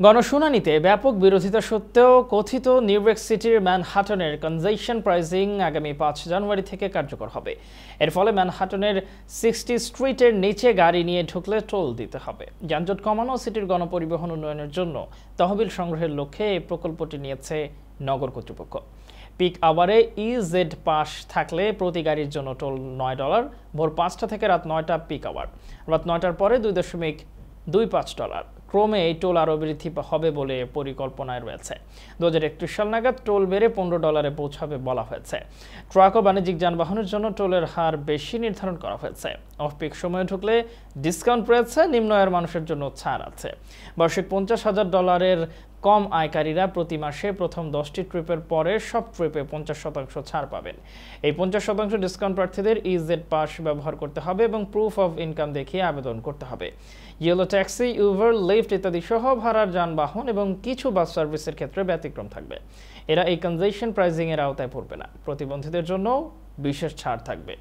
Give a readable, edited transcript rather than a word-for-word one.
গণশুনানিতে ব্যাপক বিরোধিতা সত্ত্বেও কথিত নিউইয়র্ক সিটির ম্যানহাটনের কনজেশন প্রাইসিং আগামী 5 জানুয়ারি থেকে কার্যকর হবে। এর ফলে ম্যানহাটনের 60 স্ট্রিটের নিচে গাড়ি নিয়ে ঢুকলে টোল দিতে হবে। যানজট কমানো সিটির গণপরিবহন উন্নয়নের জন্য তহবিল সংগ্রহের লক্ষ্যে এই প্রকল্পটি নিয়েছে নগর কর্তৃপক্ষ। পিক আওয়ারে ইজেড পাস থাকলে প্রতি গাড়ির জন্য টোল $9, ভোর 5টা থেকে রাত 9টা পিক আওয়ার, রাত 9টার পরে $2.25। ক্রমে এই টোল আরও বৃদ্ধি হবে বলে পরিকল্পনায় রয়েছে। 2031 সাল নাগাদ টোল বেড়ে $15 পৌঁছাবে বলা হয়েছে। ট্রাক ও বাণিজ্যিক যানবাহনের জন্য টোলের হার বেশি নির্ধারণ করা হয়েছে। অফ পিক সময়ে ঢুকলে ডিসকাউন্ট রয়েছে, নিম্ন আয়ের মানুষের জন্য ছাড় আছে। বার্ষিক $50,000 কম আয়কারীরা প্রতি মাসে প্রথম 10টি ট্রিপের পরে সব ট্রিপে 50% ছাড় পাবেন। এই 50% ডিসকাউন্ট প্রার্থীদের ইজেড পাস ব্যবহার করতে হবে এবং প্রুফ অফ ইনকাম দেখিয়ে আবেদন করতে হবে। ইয়েলো ট্যাক্সি, উবার, লিফট ইত্যাদি সহ ভাড়ার যানবাহন এবং কিছু বাস সার্ভিসের ক্ষেত্রে ব্যতিক্রম থাকবে। এরা এই কনজেশন প্রাইসিং এর আওতায় পড়বে না। প্রতিবন্ধীদের জন্য বিশেষ ছাড় থাকবে।